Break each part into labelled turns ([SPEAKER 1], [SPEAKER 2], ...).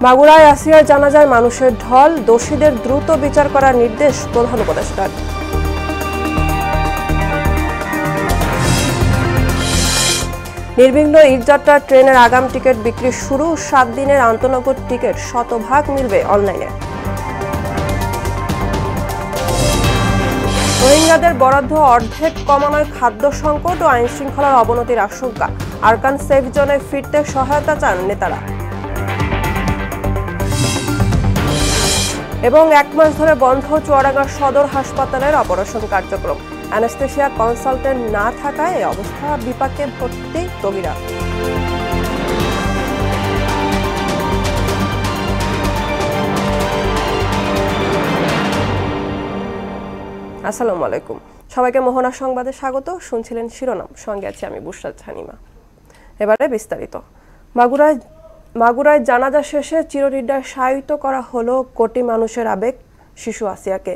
[SPEAKER 1] মাগুরায় আসিয়ার জানাজায় মানুষের ঢল, দোষীদের দ্রুত বিচার করার নির্দেশ প্রধান উপদেষ্টার। নির্বিঘ্ন ঈদযাত্রা ট্রেনের আগাম টিকিট বিক্রি শুরু, 7 দিনের আন্তনগর টিকিট শতভাগ মিলবে অনলাইনে। রোহিঙ্গাদের বরাদ্দ অর্ধেক কমানোয় খাদ্য সংকট ও আইন শৃঙ্খলার অবনতির আশঙ্কা, আরকান সেফ জোনে ফিরতে সহায়তা চান নেতারা। এবং 1 মাস ধরে বন্ধ চুয়াডাঙ্গা সদর হাসপাতালের অপারেশন কার্যক্রম, অ্যানেস্থেশিয়া কনসালটেন্ট না থাকায় এই অবস্থা, বিপাকে ভর্তি রোগীরা। আসসালামু আলাইকুম, সবাইকে মোহনা সংবাদে স্বাগত। শুনছিলেন শিরোনাম, সঙ্গে আছি আমি বুশরাত হানিমা। এবারে বিস্তারিত। মাগুরায় জানাজা শেষে চিরনিদ্রায় শায়িত করা হলো কোটি মানুষের আবেগ শিশু আসিয়াকে।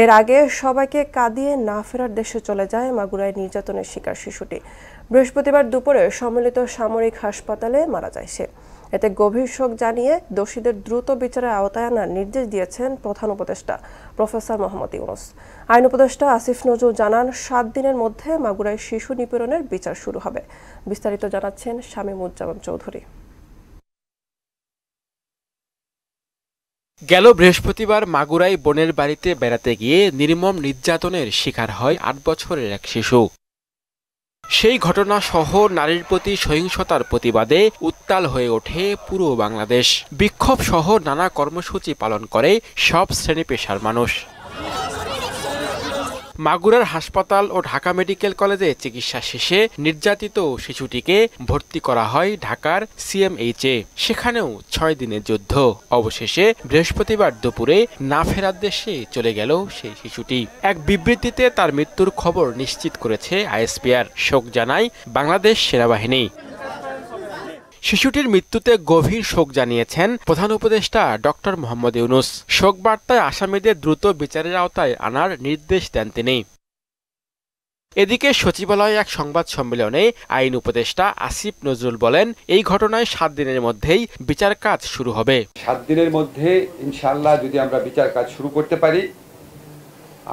[SPEAKER 1] এর আগে সবাইকে কাঁদিয়ে না ফেরার দেশে চলে যায় মাগুরায় নির্যাতনের শিকার শিশুটি। বৃহস্পতিবার দুপুরে সম্মিলিত সামরিক হাসপাতালে মারা যায় সে। এতে গভীর শোক জানিয়ে দোষীদের দ্রুত বিচারের আওতায় আনার নির্দেশ দিয়েছেন প্রধান উপদেষ্টা প্রফেসর মোহাম্মদ ইউনূস। আইন উপদেষ্টা আসিফ নজরুল জানান, 7 দিনের মধ্যে মাগুরায় শিশু নিপীড়নের বিচার শুরু হবে। বিস্তারিত জানাচ্ছেন শামীমুজ্জামান চৌধুরী।
[SPEAKER 2] গেল বৃহস্পতিবার মাগুরায় বোনের বাড়িতে বেড়াতে গিয়ে নির্মম নির্যাতনের শিকার হয় 8 বছরের এক শিশু। সেই ঘটনা সহ নারীর প্রতি সহিংসতার প্রতিবাদে উত্তাল হয়ে ওঠে পুরো বাংলাদেশ। বিক্ষোভ সহ নানা কর্মসূচি পালন করে সব শ্রেণী পেশার মানুষ। মাগুরার হাসপাতাল ও ঢাকা মেডিকেল কলেজে চিকিৎসা শেষে নির্যাতিত শিশুটিকে ভর্তি করা হয় ঢাকার সিএমএইচে। সেখানেও 6 দিনের যুদ্ধ। অবশেষে বৃহস্পতিবার দুপুরে না ফেরার দেশে চলে গেল সেই শিশুটি। এক বিবৃতিতে তার মৃত্যুর খবর নিশ্চিত করেছে আইএসপিআর। শোক জানায় বাংলাদেশ সেনাবাহিনী। শিশুটির মৃত্যুতে গভীর শোক জানিয়েছেন প্রধান উপদেষ্টা ডক্টর মোহাম্মদ ইউনূস। শোক বার্তায় আসামিদের দ্রুত বিচারের আওতায় আনার নির্দেশ দেন তিনি। এদিকে সচিবালয়ে এক সংবাদ সম্মেলনে আইন উপদেষ্টা আসিফ নজরুল বলেন, এই ঘটনায় 7 দিনের মধ্যেই বিচার কাজ শুরু হবে।
[SPEAKER 3] 7 দিনের মধ্যে ইনশাআল্লাহ যদি আমরা বিচার কাজ শুরু করতে পারি,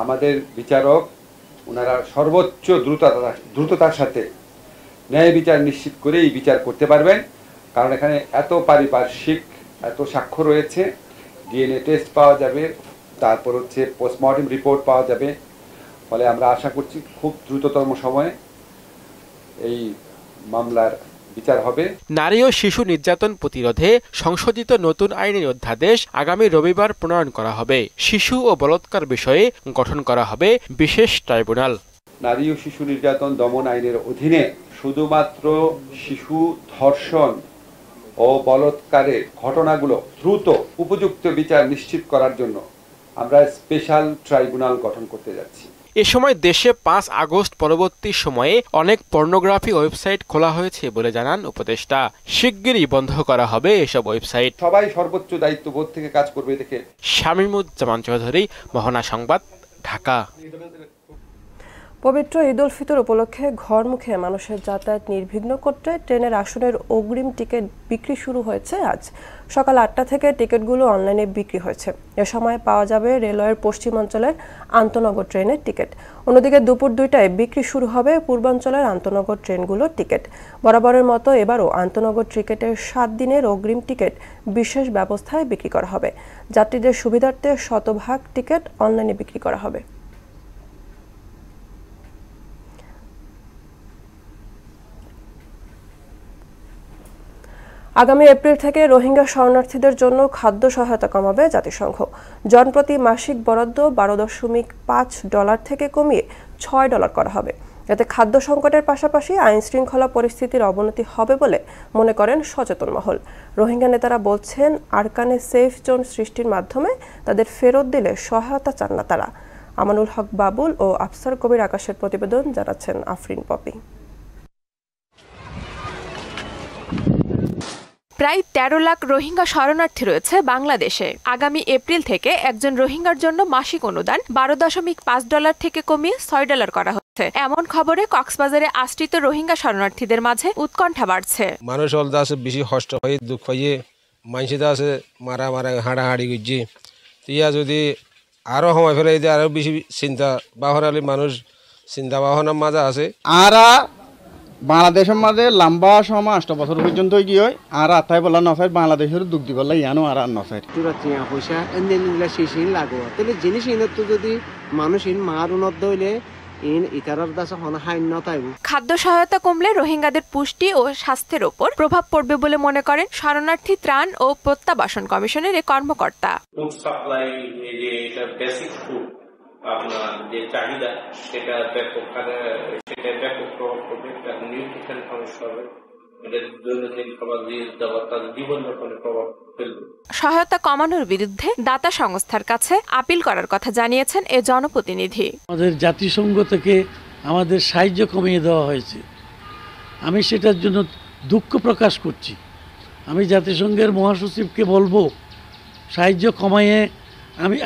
[SPEAKER 3] আমাদের বিচারক ওনারা সর্বোচ্চ দ্রুততার সাথে ন্যায় বিচার নিশ্চিত করে এই বিচার করতে পারবেন। কারণ এখানে এত পারিপার্শ্বিক এত সাক্ষ্য রয়েছে, ডিএনএ টেস্ট পাওয়া যাবে, তারপর হচ্ছে পোস্টমর্টেম রিপোর্ট পাওয়া যাবে। ফলে আমরা আশা করছি খুব দ্রুততম সময়ে এই মামলার বিচার হবে।
[SPEAKER 2] নারী ও শিশু নির্যাতন প্রতিরোধে সংশোধিত নতুন আইনের অধ্যাদেশ আগামী রবিবার প্রণয়ন করা হবে। শিশু ও বলাৎকার বিষয়ে গঠন করা হবে বিশেষ ট্রাইব্যুনাল।
[SPEAKER 3] নারী ও শিশু নির্যাতন দমন আইনের অধীনে শুধুমাত্র শিশু ধর্ষণ ও বলাৎকারের ঘটনাগুলো দ্রুত উপযুক্ত বিচার নিশ্চিত করার জন্য আমরা স্পেশাল ট্রাইব্যুনাল গঠন করতে যাচ্ছি।
[SPEAKER 2] এ সময় দেশে 5 আগস্ট পরবর্তী সময়ে অনেক পর্নোগ্রাফি ওয়েবসাইট খোলা হয়েছে বলে জানান উপদেষ্টা। শিগগিরই বন্ধ করা হবে এসব ওয়েবসাইট।
[SPEAKER 3] সবাই সর্বোচ্চ দায়িত্ববোধ থেকে কাজ করবে দেখে।
[SPEAKER 2] শামীমুজ্জামান চৌধুরী, মোহনা সংবাদ, ঢাকা।
[SPEAKER 1] পবিত্র ঈদ উল ফিতর উপলক্ষে ঘরমুখে মানুষের যাতায়াত নির্বিঘ্ন করতে ট্রেনের আসনের অগ্রিম টিকিট বিক্রি শুরু হয়েছে আজ। সকাল 8টা থেকে টিকিটগুলো অনলাইনে বিক্রি হয়েছে। এ সময় পাওয়া যাবে রেলওয়ের পশ্চিমাঞ্চলের আন্তনগর ট্রেনের টিকিট। অন্যদিকে দুপুর 2টায় বিক্রি শুরু হবে পূর্বাঞ্চলের আন্তনগর ট্রেনগুলোর টিকিট। বরাবরের মতো এবারও আন্তনগর টিকিটের 7 দিনের অগ্রিম টিকিট বিশেষ ব্যবস্থায় বিক্রি করা হবে। যাত্রীদের সুবিধার্থে শতভাগ টিকিট অনলাইনে বিক্রি করা হবে। আগামী এপ্রিল থেকে রোহিঙ্গা শরণার্থীদের জন্য খাদ্য সহায়তা কমাবে জাতিসংঘ। জনপ্রতি মাসিক বরাদ্দ $12.5 থেকে কমিয়ে $6 করা হবে। এতে খাদ্য সংকটের পাশাপাশি আইন শৃঙ্খলা পরিস্থিতির অবনতি হবে বলে মনে করেন সচেতন মহল। রোহিঙ্গা নেতারা বলছেন, আরকানে সেফ জোন সৃষ্টির মাধ্যমে তাদের ফেরত দিলে সহায়তা চান না তারা। আমানুল হক বাবুল ও আফসার কবির আকাশের প্রতিবেদন, জানাচ্ছেন আফরিন পপি।
[SPEAKER 4] প্রায় 13 লাখ রোহিঙ্গা শরণার্থী রয়েছে বাংলাদেশে। আগামী এপ্রিল থেকে একজন রোহিঙ্গার জন্য মাসিক অনুদান $12.5 থেকে কমিয়ে $6 করা হচ্ছে। এমন খবরে কক্সবাজারে আশ্রিত রোহিঙ্গা শরণার্থীদের মাঝে উৎকণ্ঠা বাড়ছে।
[SPEAKER 5] মানুষ অলদা আছে বেশি কষ্ট হয়, দুঃখ হয়, মানসিতা আছে মারা মারা হাঁড়াহাঁড়ি করছি ইয়া যদি আরও সময় ফেলে দিতে আরও বেশি চিন্তা বাহরালি মানুষ চিন্তা ভাবনার মাঝে আছে।
[SPEAKER 6] আরা বাংলাদেশের মাঝে লম্বা সময় 8 বছর পর্যন্ত কি হয় আর আতাই বলা নফের বাংলাদেশের দুঃখ দি বললে ইয়ানো আর নফের
[SPEAKER 7] তুরা টিয়া পয়সা এনদিনগুলা শেষই লাগোয়া তাহলে জিনিস ইনত তো যদি মানুষ ইন মার উন্নত হইলে ইন ইতারার দাসা হন হাইন নতাইব।
[SPEAKER 4] খাদ্য সহায়তা কমলে রোহিঙ্গাদের পুষ্টি ও স্বাস্থ্যের ওপর প্রভাব পড়বে বলে মনে করেন শরণার্থী ত্রাণ ও প্রত্যাবাসন কমিশনের এই কর্মকর্তা।
[SPEAKER 8] ফুড সাপ্লাই যে এটা বেসিক ফুড আপনার যে চাহিদা সেটা ব্যাপক প্রভাব পড়বে, নিউট্রিশন সমস্যা হবে, এটা দৈনন্দিন খাবার দিয়ে দেওয়া তাদের জীবন যাপনে প্রভাব ফেলবে।
[SPEAKER 4] সহায়তা কমানোর বিরুদ্ধে দাতা সংস্থার কাছে আপিল করার কথা জানিয়েছেন এ জনপ্রতিনিধি।
[SPEAKER 9] আমাদের জাতিসংঘ থেকে আমাদের সাহায্য কমিয়ে দেওয়া হয়েছে, আমি সেটার জন্য দুঃখ প্রকাশ করছি। আমি জাতিসংঘের মহাসচিবকে বলবো সাহায্য কমাইয়ে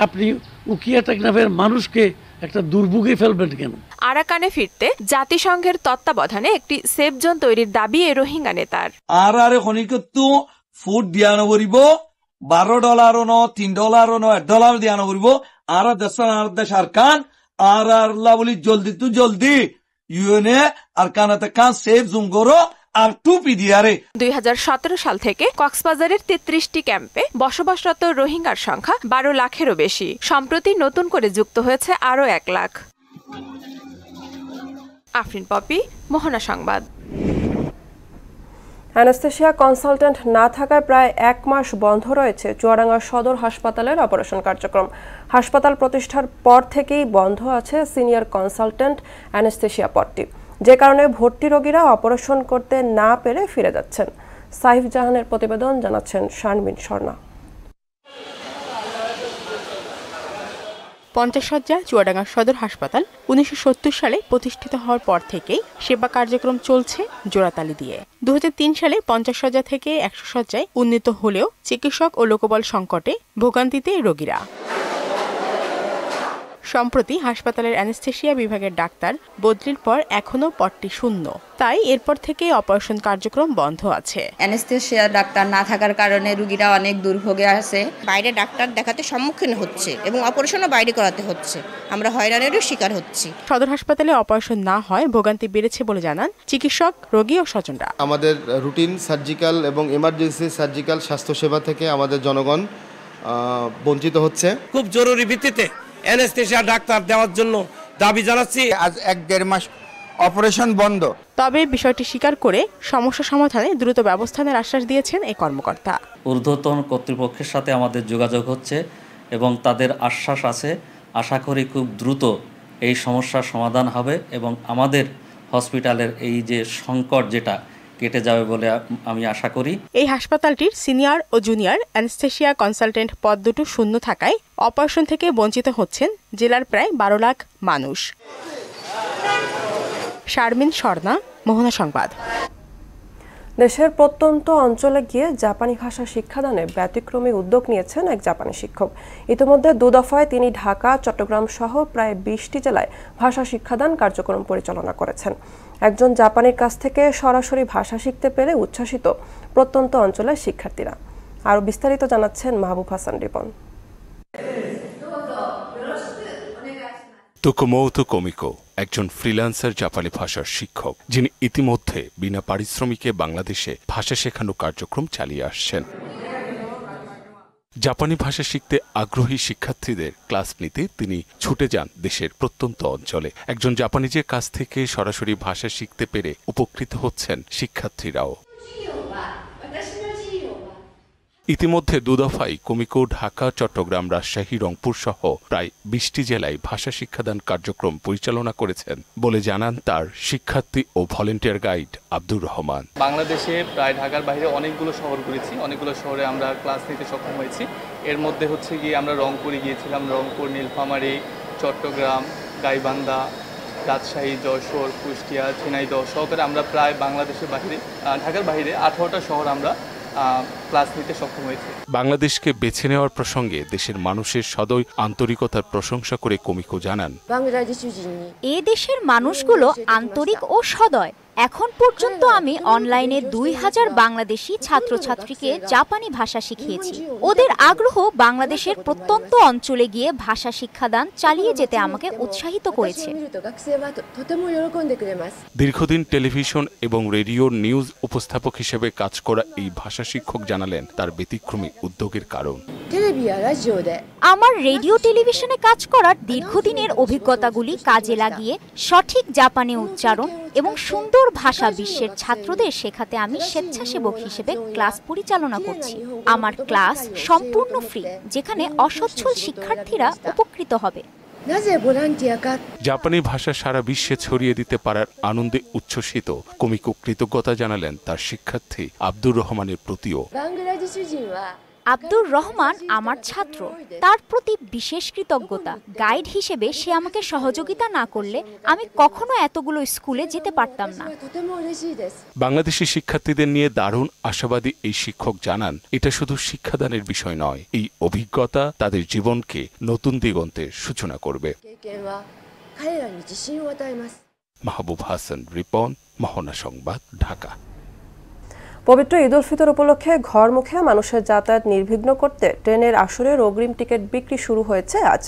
[SPEAKER 9] আপনি উকিয়া টেকনাফের মানুষকে একটা দুর্ভোগে ফেলবেন কেন?
[SPEAKER 4] আরাকানে ফিরতে জাতিসংঘের তত্ত্বাবধানে একটি সেফ জোন তৈরির দাবি এ রোহিঙ্গা নেতার।
[SPEAKER 10] আর খনিকত্ব ফুড দিয়ানো করিব $12 ন $3 ন $1 দিয়ানো করিব আর দেশ আর কান আর বলি জলদি ইউএনএ আর কানাতে কান সেফ জোন করো আর টুপি দিয়ারে।
[SPEAKER 4] 2017 সাল থেকে কক্সবাজারের 33টি ক্যাম্পে বসবাসরত রোহিঙ্গার সংখ্যা 12 লাখেরও বেশি। সম্প্রতি নতুন করে যুক্ত হয়েছে আরও 1 লাখ। আফরিন পপি, মোহনা সংবাদ।
[SPEAKER 1] অ্যানেস্থেশিয়া কনসালটেন্ট না থাকায় প্রায় 1 মাস বন্ধ রয়েছে চুয়াডাঙ্গা সদর হাসপাতালের অপারেশন কার্যক্রম। হাসপাতাল প্রতিষ্ঠার পর থেকেই বন্ধ আছে সিনিয়র কনসালটেন্ট অ্যানেস্থেশিয়া পদটি, যে কারণে ভর্তি রোগীরা অপারেশন করতে না পেরে ফিরে যাচ্ছেন। সাইফ জাহানের প্রতিবেদন, জানাচ্ছেন শারমিন স্বর্ণা।
[SPEAKER 11] 50 শয্যা চুয়াডাঙ্গা সদর হাসপাতাল 1970 সালে প্রতিষ্ঠিত হওয়ার পর থেকেই সেবা কার্যক্রম চলছে জোড়াতালি দিয়ে। 2003 সালে 50 শয্যা থেকে 100 শয্যায় উন্নীত হলেও চিকিৎসক ও লোকবল সংকটে ভোগান্তিতে রোগীরা। সম্প্রতি হাসপাতালের অ্যানেস্থেশিয়া বিভাগের ডাক্তার বদলির পর এখনও পদটি শূন্য, তাই এরপর থেকে অপারেশন কার্যক্রম বন্ধ আছে।
[SPEAKER 12] অ্যানেস্থেশিয়া ডাক্তার না থাকার কারণে রোগীরা অনেক দুর্ভোগে আছে, বাইরে ডাক্তার দেখাতে সম্মুখীন হচ্ছে এবং অপারেশনও বাইরে করাতে হচ্ছে, আমরা হয়রানিরও শিকার হচ্ছি।
[SPEAKER 11] সদর হাসপাতালে অপারেশন না হয় ভোগান্তি বেড়েছে বলে জানান চিকিৎসক, রোগী ও স্বজনরা।
[SPEAKER 13] আমাদের রুটিন সার্জিক্যাল এবং এমার্জেন্সি সার্জিক্যাল স্বাস্থ্যসেবা থেকে আমাদের জনগণ বঞ্চিত হচ্ছে।
[SPEAKER 14] খুব জরুরি ভিত্তিতে অ্যানেস্থেশিয়া ডাক্তার দেওয়ার জন্য দাবি জানাচ্ছি।
[SPEAKER 15] আজ 1-1.5 মাস অপারেশন বন্ধ।
[SPEAKER 11] তবে বিষয়টি স্বীকার করে সমস্যা সমাধানে দ্রুত ব্যবস্থা নেওয়ার আশ্বাস দিয়েছেন এই কর্মকর্তা।
[SPEAKER 16] ঊর্ধ্বতন কর্তৃপক্ষের সাথে আমাদের যোগাযোগ হচ্ছে এবং তাদের আশ্বাস আছে, আশা করি খুব দ্রুত এই সমস্যার সমাধান হবে এবং আমাদের হসপিটালের এই যে সংকট যেটা কেটে যাবে বলে আমি আশা করি।
[SPEAKER 11] এই হাসপাতালটির সিনিয়র ও জুনিয়র অ্যানেস্থেশিয়া কনসালটেন্ট পদ দুটো শূন্য থাকায় অপারেশন থেকে বঞ্চিত হচ্ছেন জেলার প্রায় 12 লাখ মানুষ। শারমিন স্বর্ণা, মোহনা সংবাদ।
[SPEAKER 1] দেশের প্রত্যন্ত অঞ্চলে গিয়ে জাপানি ভাষা শিক্ষাদানে ব্যতিক্রমী উদ্যোগ নিয়েছেন এক জাপানি শিক্ষক। ইতিমধ্যে 2 দফায় তিনি ঢাকা, চট্টগ্রাম সহ প্রায় 20টি জেলায় ভাষা শিক্ষাদান কার্যক্রম পরিচালনা করেছেন। একজন জাপানির কাছ থেকে সরাসরি ভাষা শিখতে পেরে উচ্ছ্বাসিত প্রত্যন্ত অঞ্চলের শিক্ষার্থীরা। আরও বিস্তারিত জানাচ্ছেন মাহবুব হাসান রিপন।
[SPEAKER 17] তোকোমোতো কোমিকো একজন ফ্রিল্যান্সার জাপানি ভাষার শিক্ষক, যিনি ইতিমধ্যে বিনা পারিশ্রমিকে বাংলাদেশে ভাষা শেখানো কার্যক্রম চালিয়ে আসছেন। জাপানি ভাষা শিখতে আগ্রহী শিক্ষার্থীদের ক্লাস নিতে তিনি ছুটে যান দেশের প্রত্যন্ত অঞ্চলে। একজন জাপানিজের কাছ থেকে সরাসরি ভাষা শিখতে পেরে উপকৃত হচ্ছেন শিক্ষার্থীরাও। ইতিমধ্যে 2 দফায় কোমিকো ঢাকা, চট্টগ্রাম, রাজশাহী, রংপুর সহ প্রায় 20টি জেলায় ভাষা শিক্ষাদান কার্যক্রম পরিচালনা করেছেন বলে জানান তার শিক্ষার্থী ও ভলেন্টিয়ার গাইড আব্দুর রহমান।
[SPEAKER 18] বাংলাদেশে প্রায় ঢাকার বাইরে অনেকগুলো শহর ঘুরেছি, অনেকগুলো শহরে আমরা ক্লাস নিতে সক্ষম হয়েছি। এর মধ্যে হচ্ছে গিয়ে আমরা রংপুরে গিয়েছিলাম, রংপুর, নীলফামারী, চট্টগ্রাম, গাইবান্ধা, রাজশাহী, যশোর, কুষ্টিয়া, ঝিনাইদহ সহকারে আমরা প্রায় বাংলাদেশের বাইরে, ঢাকার বাইরে 18টা শহর আমরা ক্লাস নিতে সক্ষম হয়েছে।
[SPEAKER 17] বাংলাদেশকে বেছে নেওয়ার প্রসঙ্গে দেশের মানুষের সদয় আন্তরিকতার প্রশংসা করে কোমিকো জানান,
[SPEAKER 19] এ দেশের মানুষগুলো আন্তরিক ও সদয়, এখন পর্যন্ত আমি অনলাইনে 2000 বাংলাদেশি ছাত্রছাত্রীকে জাপানি ভাষা শিখিয়েছি। ওদের আগ্রহ বাংলাদেশের প্রত্যন্ত অঞ্চলে গিয়ে ভাষা শিক্ষাদান চালিয়ে যেতে আমাকে উৎসাহিত করেছে।
[SPEAKER 17] দীর্ঘদিন টেলিভিশন এবং রেডিও নিউজ উপস্থাপক হিসেবে কাজ করা এই ভাষা শিক্ষক জানালেন তার ব্যতিক্রমী উদ্যোগের কারণ।
[SPEAKER 19] আমার রেডিও টেলিভিশনে কাজ করার দীর্ঘদিনের অভিজ্ঞতাগুলি কাজে লাগিয়ে সঠিক জাপানি উচ্চারণ এবং সুন্দর ভাষা বিশ্বের ছাত্রদের শেখাতে আমি স্বেচ্ছাসেবক হিসেবে ক্লাস পরিচালনা করছি। আমার ক্লাস সম্পূর্ণ ফ্রি, যেখানে অসচ্ছল শিক্ষার্থীরা উপকৃত হবে।
[SPEAKER 17] জাপানি ভাষা সারা বিশ্বে ছড়িয়ে দিতে পারার আনন্দে উচ্ছ্বসিত কমিকো কৃতজ্ঞতা জানালেন তার শিক্ষার্থী আব্দুর রহমানের প্রতিও।
[SPEAKER 19] আব্দুর রহমান আমার ছাত্র, তার প্রতি বিশেষ কৃতজ্ঞতা। গাইড হিসেবে সে আমাকে সহযোগিতা না করলে আমি কখনো এতগুলো স্কুলে যেতে পারতাম না।
[SPEAKER 17] বাংলাদেশি শিক্ষার্থীদের নিয়ে দারুণ আশাবাদী এই শিক্ষক জানান, এটা শুধু শিক্ষাদানের বিষয় নয়, এই অভিজ্ঞতা তাদের জীবনকে নতুন দিগন্তের সূচনা করবে। মাহবুব হাসান, রিপন, মোহনা সংবাদ, ঢাকা।
[SPEAKER 1] পবিত্র ঈদ উল ফিতর উপলক্ষে ঘরমুখে মানুষের যাতায়াত নির্বিঘ্ন করতে ট্রেনের আসরের অগ্রিম টিকিট বিক্রি শুরু হয়েছে আজ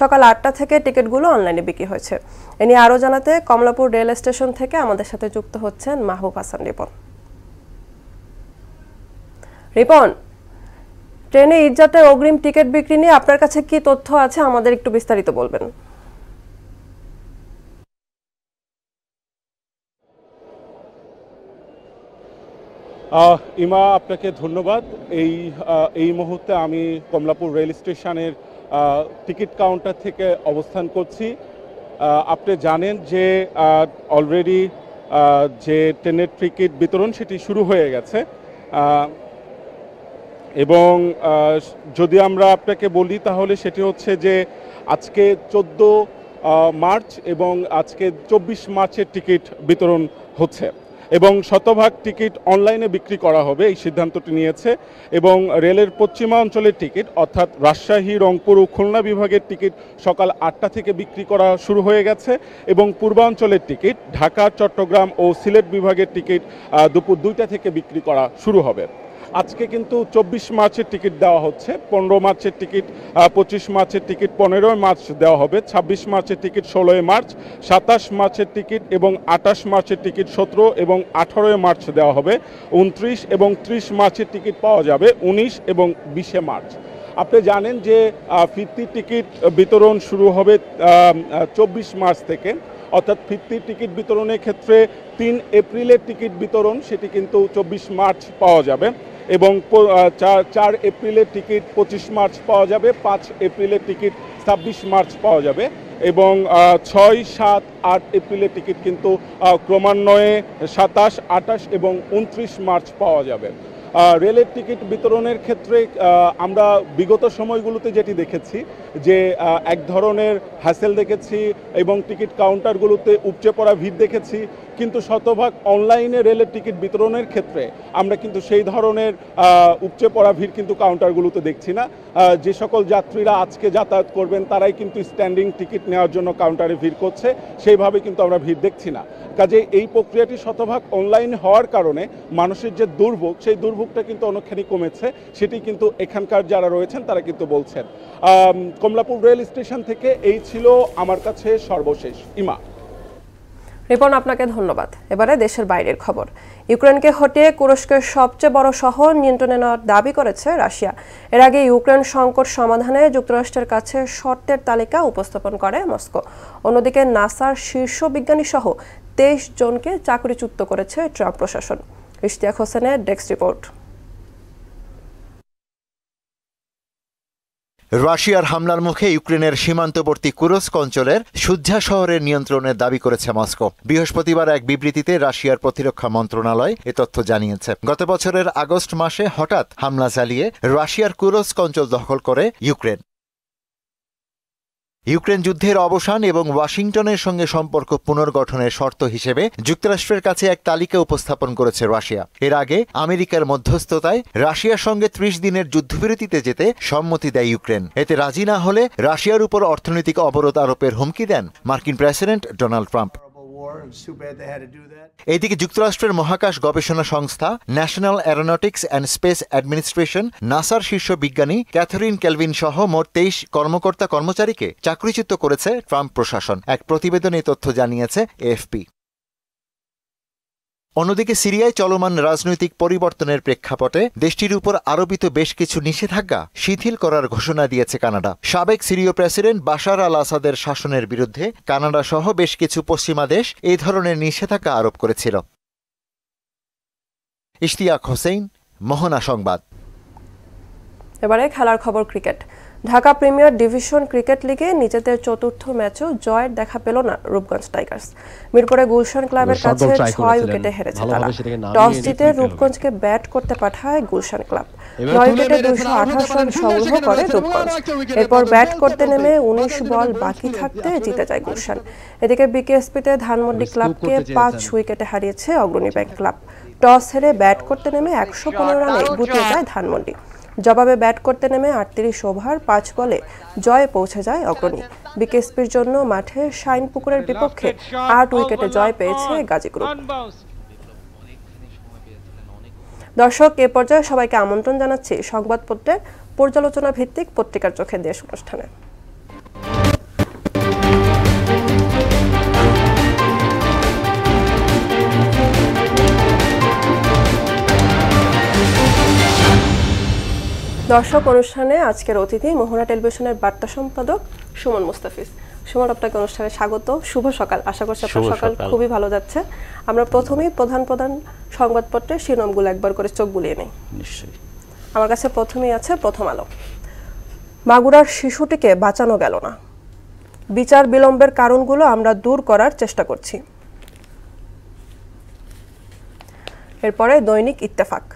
[SPEAKER 1] সকাল 8টা থেকে। টিকিটগুলো অনলাইনে বিক্রি হয়েছে। এ নিয়ে আরও জানাতে কমলাপুর রেল স্টেশন থেকে আমাদের সাথে যুক্ত হচ্ছেন মাহবুব হাসান রিপন। রিপন, ট্রেনে ঈদযাত্রার অগ্রিম টিকিট বিক্রি নিয়ে আপনার কাছে কি তথ্য আছে, আমাদের একটু বিস্তারিত বলবেন।
[SPEAKER 20] ইমা, আপনাকে ধন্যবাদ। এই মুহূর্তে আমি কমলাপুর রেল স্টেশনের টিকিট কাউন্টার থেকে অবস্থান করছি। আপনি জানেন যে অলরেডি যে ট্রেনের টিকিট বিতরণ সেটি শুরু হয়ে গেছে, এবং যদি আমরা আপনাকে বলি তাহলে সেটি হচ্ছে যে আজকে 14 মার্চ এবং আজকে 24 মার্চের টিকিট বিতরণ হচ্ছে এবং শতভাগ টিকিট অনলাইনে বিক্রি করা হবে, এই সিদ্ধান্তটি নিয়েছে। এবং রেলের পশ্চিমা অঞ্চলের টিকিট অর্থাৎ রাজশাহী, রংপুর ও খুলনা বিভাগের টিকিট সকাল 8টা থেকে বিক্রি করা শুরু হয়ে গেছে এবং পূর্বাঞ্চলের টিকিট ঢাকা, চট্টগ্রাম ও সিলেট বিভাগের টিকিট দুপুর 2টা থেকে বিক্রি করা শুরু হবে। আজকে কিন্তু 24 মার্চের টিকিট দেওয়া হচ্ছে, 15 মার্চের টিকিট, 25 মার্চের টিকিট 15 মার্চ দেওয়া হবে, 26 মার্চের টিকিট 16 মার্চ, 27 মার্চের টিকিট এবং 28 মার্চের টিকিট 17 এবং 18 মার্চ দেওয়া হবে, 29 এবং 30 মার্চের টিকিট পাওয়া যাবে 19 এবং 20 মার্চ। আপনি জানেন যে ফিরতির টিকিট বিতরণ শুরু হবে 24 মার্চ থেকে, অর্থাৎ ফিরতির টিকিট বিতরণের ক্ষেত্রে 3 এপ্রিলের টিকিট বিতরণ সেটি কিন্তু 24 মার্চ পাওয়া যাবে এবং 4 এপ্রিলের টিকিট 25 মার্চ পাওয়া যাবে, 5 এপ্রিলের টিকিট 26 মার্চ পাওয়া যাবে এবং 6, 7, 8 এপ্রিলের টিকিট কিন্তু ক্রমান্বয়ে 27, 28 এবং 29 মার্চ পাওয়া যাবে। রেলের টিকিট বিতরণের ক্ষেত্রে আমরা বিগত সময়গুলোতে যেটি দেখেছি যে এক ধরনের হ্যাসেল দেখেছি এবং টিকিট কাউন্টারগুলোতে উপচে পড়া ভিড় দেখেছি, কিন্তু শতভাগ অনলাইনে রেলের টিকিট বিতরণের ক্ষেত্রে আমরা কিন্তু সেই ধরনের উপচে পড়া ভিড় কিন্তু কাউন্টারগুলোতে দেখছি না। যে সকল যাত্রীরা আজকে যাতায়াত করবেন তারাই কিন্তু স্ট্যান্ডিং টিকিট নেওয়ার জন্য কাউন্টারে ভিড় করছে, সেইভাবে কিন্তু আমরা ভিড় দেখছি না। কাজে এই প্রক্রিয়াটি শতভাগ অনলাইন হওয়ার কারণে মানুষের যে দুর্ভোগ, সেই দুর্ভোগটা কিন্তু অনেকখানি কমেছে, সেটি কিন্তু এখানকার যারা রয়েছেন তারা কিন্তু বলছেন। কমলাপুর রেল স্টেশন থেকে এই ছিল আমার কাছে সর্বশেষ। ইমা।
[SPEAKER 1] রিপন, আপনাকে ধন্যবাদ। এবারে দেশের বাইরের খবর। ইউক্রেনকে হটিয়ে তুরস্কের সবচেয়ে বড় শহর নিয়ন্ত্রণে নেওয়ার দাবি করেছে রাশিয়া। এর আগে ইউক্রেন সংকট সমাধানে যুক্তরাষ্ট্রের কাছে শর্তের তালিকা উপস্থাপন করে মস্কো। অন্যদিকে নাসার শীর্ষ বিজ্ঞানী সহ 23 জনকে চাকরিচ্যুত করেছে ট্রাম্প প্রশাসন। ইশতিয়াক হোসেনের ডেস্ক রিপোর্ট।
[SPEAKER 21] রাশিয়ার হামলার মুখে ইউক্রেনের সীমান্তবর্তী কুরস্ক অঞ্চলের সুজ্জা শহরের নিয়ন্ত্রণের দাবি করেছে মস্কো। বৃহস্পতিবার এক বিবৃতিতে রাশিয়ার প্রতিরক্ষা মন্ত্রণালয় এ তথ্য জানিয়েছে। গত বছরের আগস্ট মাসে হঠাৎ হামলা চালিয়ে রাশিয়ার কুরস্ক অঞ্চল দখল করে ইউক্রেন। ইউক্রেন যুদ্ধের অবসান এবং ওয়াশিংটনের সঙ্গে সম্পর্ক পুনর্গঠনের শর্ত হিসেবে যুক্তরাষ্ট্রের কাছে এক তালিকা উপস্থাপন করেছে রাশিয়া। এর আগে আমেরিকার মধ্যস্থতায় রাশিয়ার সঙ্গে 30 দিনের যুদ্ধবিরতিতে যেতে সম্মতি দেয় ইউক্রেন। এতে রাজি না হলে রাশিয়ার উপর অর্থনৈতিক অবরোধ আরোপের হুমকি দেন মার্কিন প্রেসিডেন্ট ডোনাল্ড ট্রাম্প। এইদিকে যুক্তরাষ্ট্রের মহাকাশ গবেষণা সংস্থা national Aeronautics and space administration নাসার শীর্ষ বিজ্ঞানী ক্যাথরিন কেলভিন সহ মোট 23 কর্মকর্তা কর্মচারীকে চাকরিচ্যুত করেছে ট্রাম্প প্রশাসন। এক প্রতিবেদনে তথ্য জানিয়েছে এএফপি। অন্যদিকে সিরিয়ায় চলমান রাজনৈতিক পরিবর্তনের প্রেক্ষাপটে দেশটির উপর আরোপিত বেশ কিছু নিষেধাজ্ঞা শিথিল করার ঘোষণা দিয়েছে কানাডা। সাবেক সিরীয় প্রেসিডেন্ট বাশার আল আসাদের শাসনের বিরুদ্ধে কানাডা সহ বেশ কিছু পশ্চিমা দেশ এই ধরনের নিষেধাজ্ঞা আরোপ করেছিল। ইশতিয়াক হোসেন, মোহনা সংবাদ।
[SPEAKER 1] এবারে খেলার খবর cricket. Dhaka premier division cricket লিগে নিজেদের চতুর্থ ম্যাচও জয়ের দেখা পেল না রূপগঞ্জ টাইগার্স। মিরপুরে গুলশান ক্লাবের কাছে 6 উইকেটে হেরেছে তারা। টস জিতে রূপগঞ্জকে ব্যাট করতে পাঠায় গুলশান ক্লাব। 9 উইকেটে 228 রান সংগ্রহ করে রূপগঞ্জ। এরপর ব্যাট করতে নেমে 19 বল বাকি থাকতে জিতে যায় গুলশান। এদিকে বিকেএসপিতে ধানমন্ডি ক্লাবকে 5 উইকেটে হারিয়েছে অগ্রণী ব্যাংক ক্লাব। টস হেরে ব্যাট করতে নেমে 115 রানে গুটিয়ে যায় ধানমন্ডি। জবাবে ব্যাট করতে নেমে 38 ওভার 5 বলে জয়ে পৌঁছে যায় অগ্রণী। বিকেএসপির জন্য মাঠে শাইনপুকুরের বিপক্ষে 8 উইকেটে জয় পেয়েছে গাজী গ্রুপ। দর্শক, এ পর্যায়ে সবাইকে আমন্ত্রণ জানাচ্ছি সংবাদপত্রের পর্যালোচনা ভিত্তিক পত্রিকার চোখে দেশ অনুষ্ঠানে। দর্শক, অনুষ্ঠানে আজকের অতিথি মোহনা টেলিভিশনের বার্তা সম্পাদক সুমন মুস্তাফিজ। সুমন, আপনাকে অনুষ্ঠানে স্বাগত। শুভ সকাল। আশা করছি আপনার সকাল খুবই ভালো যাচ্ছে। আমরা প্রথমেই প্রধান সংবাদপত্রের শিরোনামগুলো একবার করে চোখ বুলিয়ে নেই।
[SPEAKER 3] নিশ্চয়ই।
[SPEAKER 1] আমার কাছে প্রথমেই আছে প্রথম আলো। মাগুরার শিশুটিকে বাঁচানো গেল না, বিচার বিলম্বের কারণগুলো আমরা দূর করার চেষ্টা করছি। এরপরে দৈনিক ইত্তেফাক।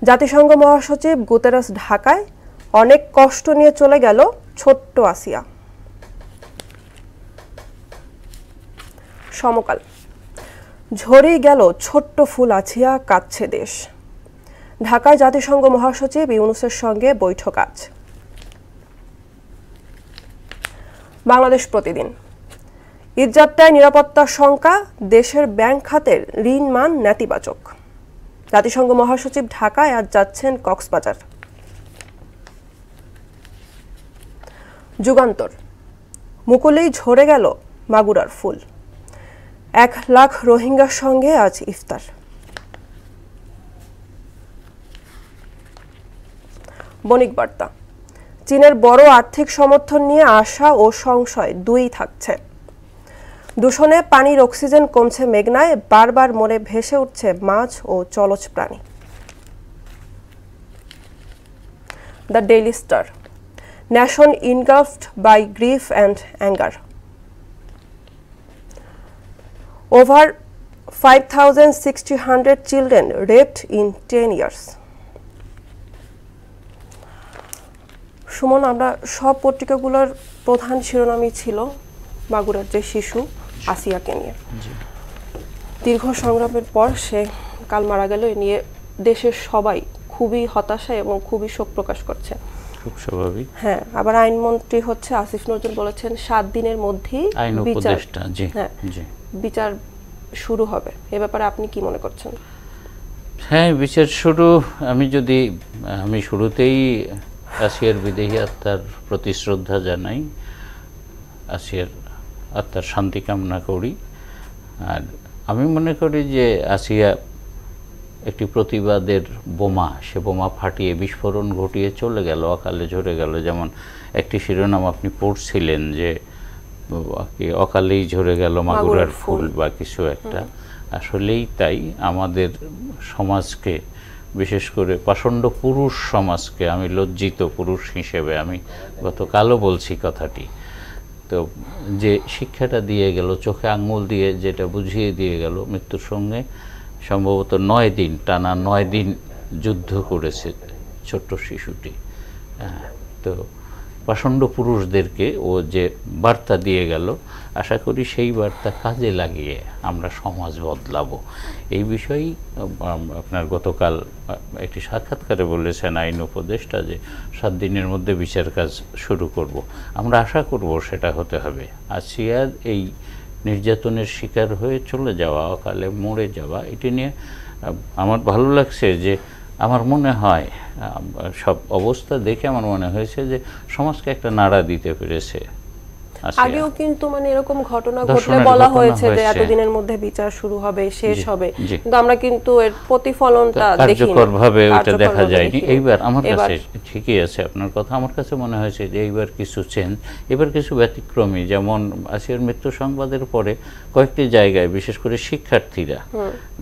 [SPEAKER 1] জাতিসংঘ মহাসচিব গুতেরেস ঢাকায়, অনেক কষ্ট নিয়ে চলে গেল ছোট্ট আসিয়া। সমকাল। ঝরেই গেল ছোট্ট ফুল আছিয়া, কাঁদছে দেশ। ঢাকায় জাতিসংঘ মহাসচিব ইউনূসের সঙ্গে বৈঠক আজ। বাংলাদেশ প্রতিদিন। ঈদযাত্রায় নিরাপত্তার শঙ্কা, দেশের ব্যাংক খাতের ঋণ মান নেতিবাচক। জাতিসংঘ মহাসচিব ঢাকায় আজ যাচ্ছেন কক্সবাজার। যুগান্তর। মুকুলেই ঝরে গেল মাগুরার ফুল। 1 লাখ রোহিঙ্গার সঙ্গে আজ ইফতার। বণিক বার্তা। চীনের বড় আর্থিক সমর্থন নিয়ে আশা ও সংশয় দুই থাকছে। দূষণে পানির অক্সিজেন কমছে মেঘনায়, বারবার মরে ভেসে উঠছে মাছ ও জলজ প্রাণী। The Daily Star. Nation engulfed by grief and anger. Over 5,600 children raped in 10 years. Suman, আমরা সব পত্রিকাগুলোর প্রধান শিরোনামই ছিল মাগুরার যে শিশু আসিয়াকে নিয়ে। দীর্ঘ সংগ্রামের পর সে কাল মারা গেল। এ নিয়ে দেশের সবাই খুবই হতাশা এবং খুবই শোক প্রকাশ করছে।
[SPEAKER 3] খুব স্বাভাবিক।
[SPEAKER 1] হ্যাঁ, আবার আইনমন্ত্রী হচ্ছে আসিফ নজরুল বলেছেন 7 দিনের মধ্যেই বিচার শুরু হবে। এ ব্যাপারে আপনি কি মনে করছেন?
[SPEAKER 3] হ্যাঁ, বিচার শুরু। আমি শুরুতেই আসিয়ার বিদেহী আত্মার প্রতি শ্রদ্ধা জানাই, আসিয়ার আত্মার শান্তি কামনা করি। আর আমি মনে করি যে আসিয়া একটি প্রতিবাদের বোমা, সে বোমা ফাটিয়ে বিস্ফোরণ ঘটিয়ে চলে গেল, অকালে ঝরে গেল। যেমন একটি শিরোনাম আপনি পড়ছিলেন যে অকালেই ঝরে গেল মাগুরার ফুল বা কিছু একটা। আসলেই তাই। আমাদের সমাজকে, বিশেষ করে পাষণ্ড পুরুষ সমাজকে, আমি লজ্জিত পুরুষ হিসেবে আমি গতকালও বলছি কথাটি, তো যে শিক্ষাটা দিয়ে গেল, চোখে আঙুল দিয়ে যেটা বুঝিয়ে দিয়ে গেল, মৃত্যুর সঙ্গে সম্ভবত 9 দিন টানা 9 দিন যুদ্ধ করেছে ছোট্ট শিশুটি। তো পাষণ্ড পুরুষদেরকে ও যে বার্তা দিয়ে গেল, আশা করি সেই বার্তা কাজে লাগিয়ে আমরা সমাজ বদলাবো। এই বিষয়েই আপনার গতকাল একটি সাক্ষাৎকারে বলেছেন আইন উপদেষ্টা যে 7 দিনের মধ্যে বিচার কাজ শুরু করব। আমরা আশা করব সেটা হতে হবে। আসিয়ার এই নির্যাতনের শিকার হয়ে চলে যাওয়া, অকালে মরে যাওয়া, এটি নিয়ে আমার ভালো লাগছে যে আমার মনে হয় সব অবস্থা দেখে আমার মনে হয়েছে যে সমাজকে একটা নাড়া দিতে পেরেছে।
[SPEAKER 1] আগেও কিন্তু মানে এরকম ঘটনা ঘটলে বলা হয়েছে যে এতদিনের মধ্যে বিচার শুরু হবে, শেষ হবে, কিন্তু আমরা কিন্তু এর প্রতিফলনটা দেখিনি,
[SPEAKER 3] কার্যকরভাবে ওটা দেখা যায়নি। এইবার আমার কাছে ঠিকই আছে আপনার কথা, আমার কাছে মনে হয়েছে যে এইবার কিছু চেঞ্জ, এবার কিছু ব্যতিক্রমী, যেমন আসিয়ার মৃত্যু সংবাদের পরে কয়েকটি জায়গায় বিশেষ করে শিক্ষার্থীরা,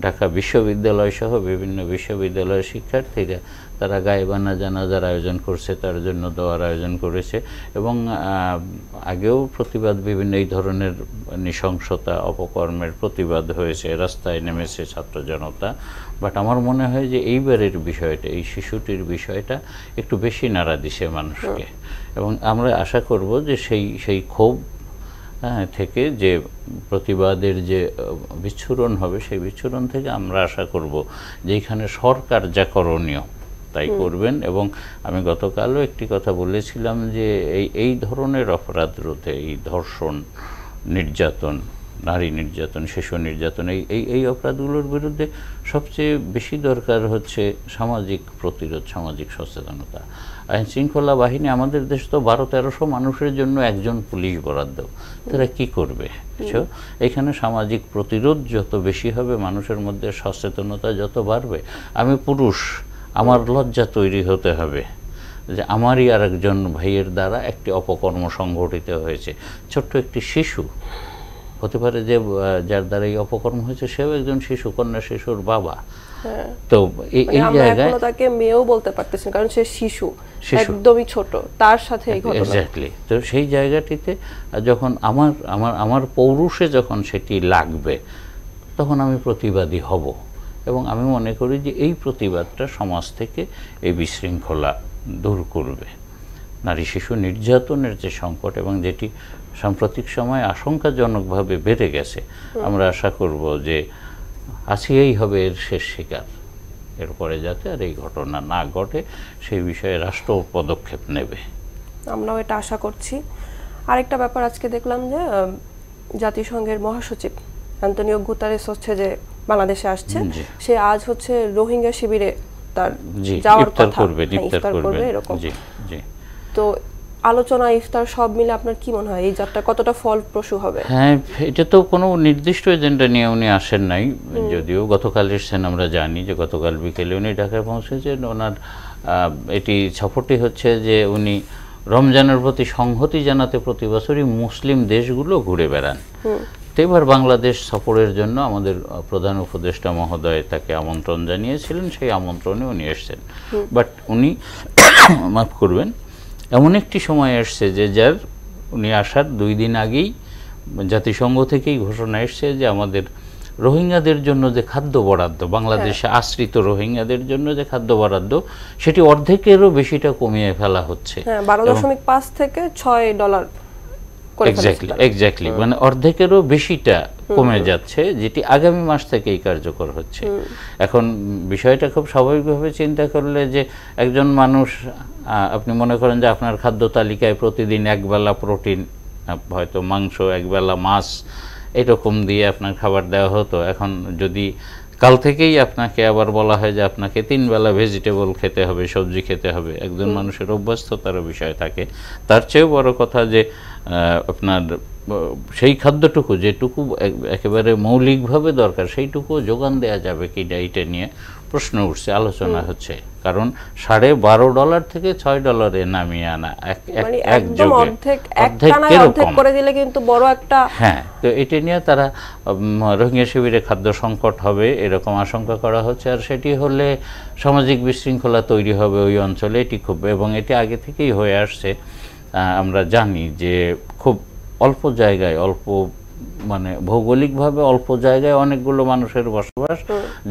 [SPEAKER 3] ঢাকা বিশ্ববিদ্যালয় সহ বিভিন্ন বিশ্ববিদ্যালয়ের শিক্ষার্থীরা তারা গায়েবানা জানাজার আয়োজন করছে, তার জন্য দোয়ার আয়োজন করেছে। এবং আগেও প্রতিবাদ, বিভিন্ন এই ধরনের নৃশংসতা অপকর্মের প্রতিবাদ হয়েছে, রাস্তায় নেমেছে ছাত্র জনতা। বাট আমার মনে হয় যে এইবারের বিষয়টা, এই শিশুটির বিষয়টা একটু বেশি নাড়া দিছে মানুষকে, এবং আমরা আশা করব যে সেই ক্ষোভ থেকে যে প্রতিবাদের যে বিচ্ছুরণ হবে, সেই বিচ্ছুরণ থেকে আমরা আশা করব যে এখানে সরকার যা করণীয় তাই করবেন। এবং আমি গতকালও একটি কথা বলেছিলাম যে এই ধরনের অপরাধ রোধে, এই ধর্ষণ, নির্যাতন, নারী নির্যাতন, শিশু নির্যাতন, এই অপরাধগুলোর বিরুদ্ধে সবচেয়ে বেশি দরকার হচ্ছে সামাজিক প্রতিরোধ, সামাজিক সচেতনতা। আইন শৃঙ্খলা বাহিনী, আমাদের দেশ তো 1200-1300 মানুষের জন্য একজন পুলিশ বরাদ্দ, তারা কি করবে? এখানে সামাজিক প্রতিরোধ যত বেশি হবে, মানুষের মধ্যে সচেতনতা যত বাড়বে, আমি পুরুষ, আমার লজ্জা তৈরি হতে হবে যে আমারই আর একজন ভাইয়ের দ্বারা একটি অপকর্ম সংঘটিত হয়েছে। ছোট্ট একটি শিশু হতে পারে যে যার দ্বারা এই অপকর্ম হয়েছে, সেও একজন শিশু, কন্যা শিশুর বাবা। তো এই জায়গায়
[SPEAKER 1] তাকে মেয়েও বলতে পারতেছেন, কারণ সে শিশু, একদমই ছোট, তার সাথে এই ঘটনা।
[SPEAKER 3] এক্স্যাক্টলি। তো সেই জায়গাটিতে যখন আমার পৌরুষে যখন সেটি লাগবে, তখন আমি প্রতিবাদী হব। এবং আমি মনে করি যে এই প্রতিবাদটা সমাজ থেকে এই বিশৃঙ্খলা দূর করবে। নারী শিশু নির্যাতনের যে সংকট, এবং যেটি সাম্প্রতিক সময়ে আশঙ্কাজনকভাবে বেড়ে গেছে, আমরা আশা করব যে আসিয়াই হবে এর শেষ শিকার। এরপরে যাতে আর এই ঘটনা না ঘটে সেই বিষয়ে রাষ্ট্র পদক্ষেপ নেবে,
[SPEAKER 1] আমরাও এটা আশা করছি। আরেকটা ব্যাপার আজকে দেখলাম যে জাতিসংঘের মহাসচিব অ্যান্টোনিও গুতারেস হচ্ছে যে বাংলাদেশে আসছে, সে আজ হচ্ছে রোহিঙ্গা শিবিরে তার যাওয়ার কথা, ইফতার করবে এরকম। তো আলোচনা, ইফতার সব মিলে আপনার কি মনে হয় এই যাত্রা কতটা ফলপ্রসূ হবে?
[SPEAKER 3] হ্যাঁ, এটা তো কোনো নির্দিষ্ট এজেন্ডা নিয়ে উনি আসেন নাই, যদিও গতকাল এসেছেন। আমরা জানি যে গতকাল বিকেলে উনি ঢাকায় পৌঁছেছেন। ওনার এটি সফরটি হচ্ছে যে উনি রমজানের প্রতি সংহতি জানাতে প্রতি বছরই মুসলিম দেশগুলো ঘুরে বেড়ান। এবার বাংলাদেশ সফরের জন্য আমাদের প্রধান উপদেষ্টা মহোদয় তাকে আমন্ত্রণ জানিয়েছিলেন, সেই আমন্ত্রণে উনি এসেছেন। বাট উনি মাফ করবেন, এমন একটি সময় এসছে যে যার উনি আসার 2 দিন আগেই জাতিসংঘ থেকেই ঘোষণা এসছে যে আমাদের রোহিঙ্গাদের জন্য যে খাদ্য বরাদ্দ, বাংলাদেশে আশ্রিত রোহিঙ্গাদের জন্য যে খাদ্য বরাদ্দ, সেটি অর্ধেকেরও বেশিটা কমিয়ে ফেলা হচ্ছে।
[SPEAKER 1] 12.5 থেকে $6
[SPEAKER 3] এক্স্যাক্টলি, মানে অর্ধেকেরও বেশিটা কমে যাচ্ছে, যেটি আগামী মাস থেকেই কার্যকর হচ্ছে। এখন বিষয়টা খুব স্বাভাবিকভাবে চিন্তা করলে যে একজন মানুষ, আপনি মনে করেন যে আপনার খাদ্য তালিকায় প্রতিদিন একবেলা প্রোটিন, হয়তো মাংস, একবেলা মাছ, এরকম দিয়ে আপনার খাবার দেওয়া হতো। এখন যদি কাল থেকেই আপনাকে আবার বলা হয় যে আপনাকে 3 বেলা ভেজিটেবল খেতে হবে, সবজি খেতে হবে, একজন মানুষের অভ্যস্ততারও বিষয় থাকে। তার চেয়েও বড় কথা যে আপনার সেই খাদ্যটুকু, যেটুকু একেবারে মৌলিকভাবে দরকার, সেইটুকু যোগান দেওয়া যাবে কি না, এইটা নিয়ে প্রশ্ন উঠছে, আলোচনা হচ্ছে। কারণ $12.5 থেকে $6 নামিয়ে আনা হ্যাঁ, তো এটা নিয়ে তারা রোহিঙ্গা শিবিরে খাদ্য সংকট হবে এরকম আশঙ্কা করা হচ্ছে। আর সেটি হলে সামাজিক বিশৃঙ্খলা তৈরি হবে ওই অঞ্চলে, এটি খুব, এবং এটি আগে থেকেই হয়ে আসছে। আমরা জানি যে খুব অল্প জায়গায়, মানে ভৌগোলিকভাবে অল্প জায়গায় অনেকগুলো মানুষের বসবাস,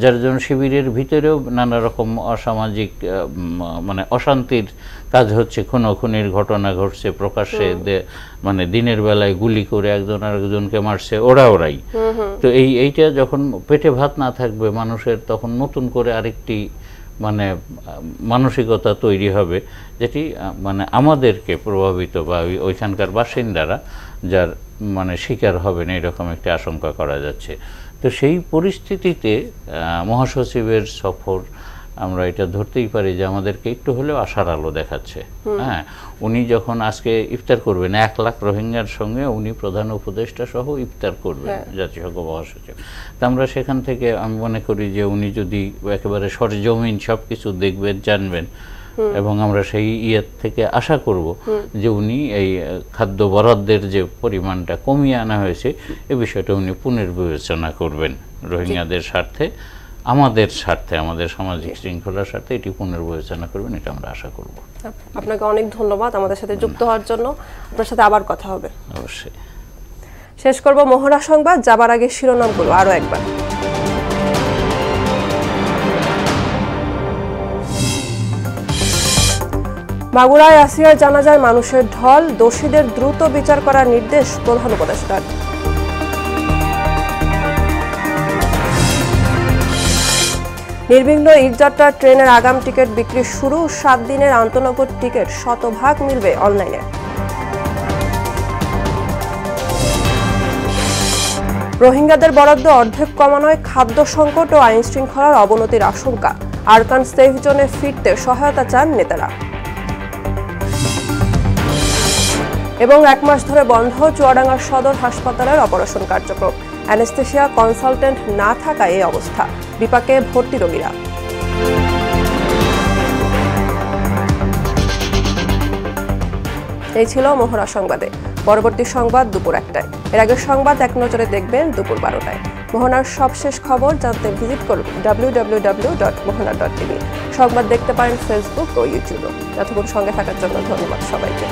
[SPEAKER 3] যার জন্য শিবিরের ভিতরেও নানা রকম অসামাজিক, মানে অশান্তির কাজ হচ্ছে, খুনোখুনির ঘটনা ঘটছে প্রকাশ্যে, মানে দিনের বেলায় গুলি করে একজন আরেকজনকে মারছে ওরাই। তো এইটা যখন পেটে ভাত না থাকবে মানুষের, তখন নতুন করে আরেকটি মানে মানসিকতা তৈরি হবে, যেটি মানে আমাদেরকে প্রভাবিত বা ওইখানকার বাসিন্দারা যার মানে শিকার হবেন এরকম একটা আশঙ্কা করা যাচ্ছে। তো সেই পরিস্থিতিতে মহাসচিবের সফর আমরা এটা ধরতেই পারি যে আমাদেরকে একটু হলেও আশার আলো দেখাচ্ছে। হ্যাঁ, উনি যখন আজকে ইফতার করবেন 1 লাখ রোহিঙ্গার সঙ্গে, উনি প্রধান উপদেষ্টা সহ ইফতার করবেন জাতিসংঘ মহাসচিব। তা আমরা সেখান থেকে আমি মনে করি যে উনি যদি একেবারে সরজমিন সব কিছু দেখবেন, জানবেন, এবং আমরা সেই থেকে আশা করব যে উনি এই খাদ্য বরাদ্দের যে পরিমাণটা কমিয়ে আনা হয়েছে এ বিষয়টা উনি পুনর্বিবেচনা করবেন রোহিঙ্গাদের স্বার্থে, আমাদের স্বার্থে, আমাদের সামাজিক শৃঙ্খলার স্বার্থে এটি পুনর্বিবেচনা করবেন, এটা আমরা আশা করব।
[SPEAKER 1] আপনাকে অনেক ধন্যবাদ আমাদের সাথে যুক্ত হওয়ার জন্য। আপনার সাথে আবার কথা হবে
[SPEAKER 3] অবশ্যই।
[SPEAKER 1] শেষ করব মহড়া সংবাদ, যাবার আগে শিরোনামগুলো আরো একবার। মাগুরায় আসিয়ার জানাজায় মানুষের ঢল, দোষীদের দ্রুত বিচার করার নির্দেশ প্রধান উপদেষ্টার। নির্বিঘ্ন ঈদযাত্রা ট্রেনের আগাম টিকিট বিক্রি শুরু, 7 দিনের আন্তনগর টিকিট 100% মিলবে অনলাইনে। রোহিঙ্গাদের বরাদ্দ অর্ধেক কমানোয় খাদ্য সংকট ও আইন শৃঙ্খলার অবনতির আশঙ্কা, আরকান সেফ জোনে ফিরতে সহায়তা চান নেতারা। এবং 1 মাস ধরে বন্ধ চুয়াডাঙ্গা সদর হাসপাতালের অপারেশন কার্যক্রম, অ্যানেস্থেশিয়া কনসালটেন্ট না থাকায় এই অবস্থা, বিপাকে ভর্তি রোগীরা। এই ছিল মহড়া সংবাদে। পরবর্তী সংবাদ দুপুর 1টায়। এর আগের সংবাদ এক নজরে দেখবেন দুপুর 12টায়। মোহনার সবশেষ খবর জানতে ভিজিট করুন www.mohana.tv। সংবাদ দেখতে পারেন ফেসবুক ও ইউটিউবে। এতক্ষণ সঙ্গে থাকার জন্য ধন্যবাদ সবাইকে।